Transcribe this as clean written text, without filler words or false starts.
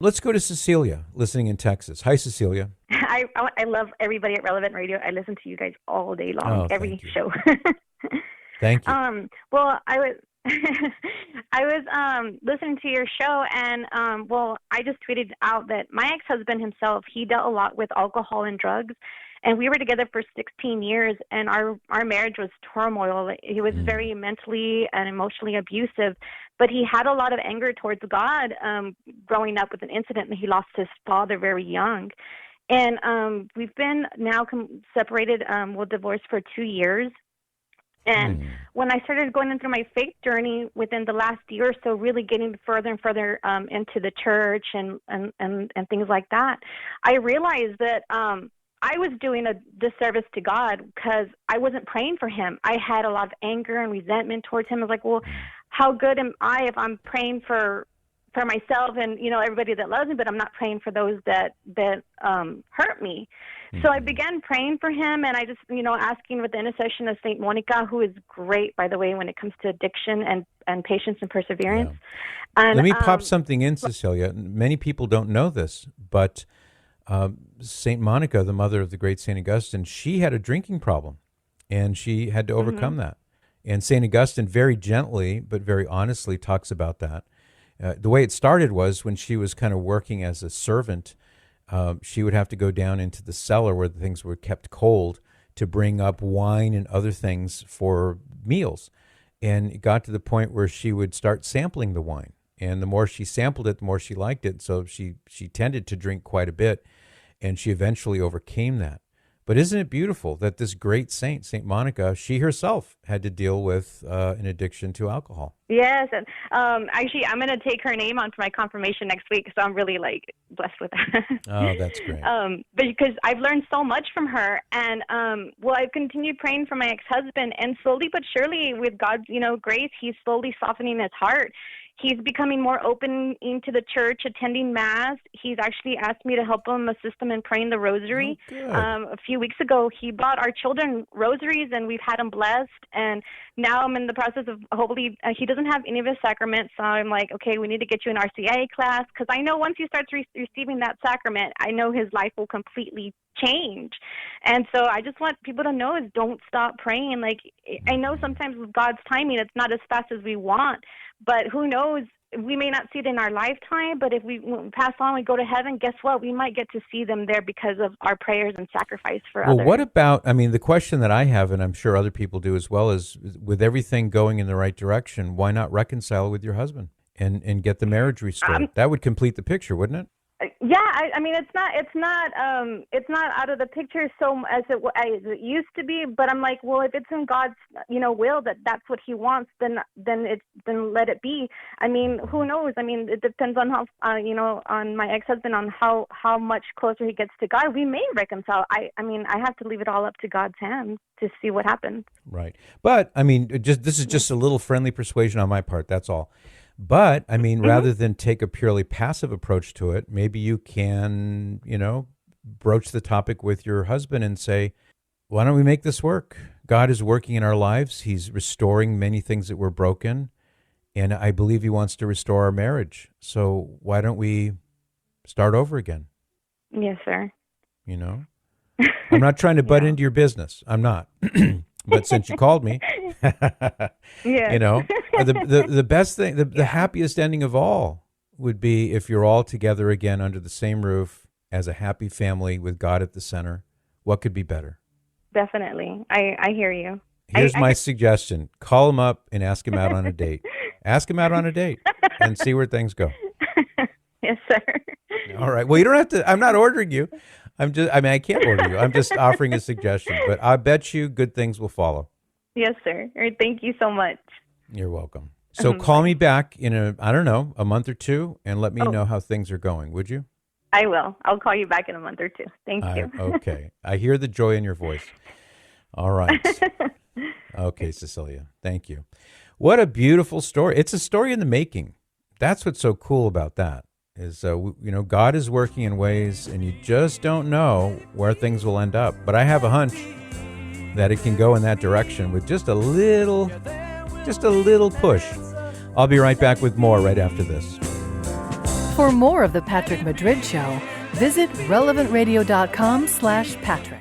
Let's go to Cecilia, listening in Texas. Hi, Cecilia. I love everybody at Relevant Radio. I listen to you guys all day long, Oh, every thank you. show. Thank you. Well, I was I was listening to your show, and well, I just tweeted out that my ex-husband himself, he dealt a lot with alcohol and drugs, and we were together for 16 years, and our marriage was turmoil. He was Mm. very mentally and emotionally abusive, but he had a lot of anger towards God growing up with an incident, and he lost his father very young. And we've been now separated, well, divorced for 2 years. And Mm. when I started going into my faith journey within the last year or so, really getting further and further into the church and things like that, I realized that I was doing a disservice to God because I wasn't praying for him. I had a lot of anger and resentment towards him. I was like, well, how good am I if I'm praying for myself and everybody that loves me, but I'm not praying for those that hurt me. So I began praying for him, and I just asking with the intercession of Saint Monica, who is great, by the way, when it comes to addiction and patience and perseverance. Yeah. And Let me pop something in, Cecilia. Many people don't know this, but Saint Monica, the mother of the great Saint Augustine, she had a drinking problem, and she had to overcome that. And Saint Augustine very gently but very honestly talks about that. The way it started was when she was kind of working as a servant. She would have to go down into the cellar where the things were kept cold to bring up wine and other things for meals. And it got to the point where she would start sampling the wine. And the more she sampled it, the more she liked it. So she tended to drink quite a bit, and she eventually overcame that. But isn't it beautiful that this great saint, Saint Monica, she herself had to deal with an addiction to alcohol? Yes, and actually, I'm going to take her name on for my confirmation next week, so I'm really blessed with that. Oh, that's great. Because I've learned so much from her, and well, I've continued praying for my ex-husband, and slowly but surely, with God's grace, he's slowly softening his heart. He's becoming more open into the church, attending Mass. He's actually asked me to help him, assist him in praying the rosary. Oh, good. A few weeks ago, he bought our children rosaries, and we've had them blessed. And now I'm in the process of hopefully, he doesn't have any of his sacraments, so I'm like, okay, we need to get you an RCIA class, because I know once he starts receiving that sacrament, I know his life will completely change. And so I just want people to know is don't stop praying. I know sometimes with God's timing, it's not as fast as we want, but who knows? We may not see it in our lifetime, but if we pass on, we go to heaven, guess what? We might get to see them there because of our prayers and sacrifice for others. Well, what about, the question that I have, and I'm sure other people do as well, is with everything going in the right direction, why not reconcile with your husband and get the marriage restored? That would complete the picture, wouldn't it? Yeah, it's not out of the picture so as it used to be. But I'm like, well, if it's in God's will that's what He wants, then let it be. Who knows? It depends on how on my ex-husband, on how much closer he gets to God. We may reconcile. I have to leave it all up to God's hands to see what happens. Right, but this is just a little friendly persuasion on my part. That's all. But, rather than take a purely passive approach to it, maybe you can, broach the topic with your husband and say, why don't we make this work? God is working in our lives. He's restoring many things that were broken. And I believe He wants to restore our marriage. So why don't we start over again? Yes, sir. I'm not trying to butt into your business. I'm not. But since you called me, yeah. The best thing, the happiest ending of all would be if you're all together again under the same roof as a happy family with God at the center. What could be better? Definitely. I hear you. Here's my suggestion. Call him up and ask him out on a date. Ask him out on a date and see where things go. Yes, sir. All right. Well, you don't have to. I'm not ordering you. I can't order you. I'm just offering a suggestion, but I bet you good things will follow. Yes, sir. All right, thank you so much. You're welcome. So call me back in a month or two and let me know how things are going, would you? I will. I'll call you back in a month or two. Thank you. Okay. I hear the joy in your voice. All right. Okay, Cecilia. Thank you. What a beautiful story. It's a story in the making. That's what's so cool about that. Is God is working in ways, and you just don't know where things will end up. But I have a hunch that it can go in that direction with just a little push. I'll be right back with more right after this. For more of The Patrick Madrid Show, visit relevantradio.com/Patrick.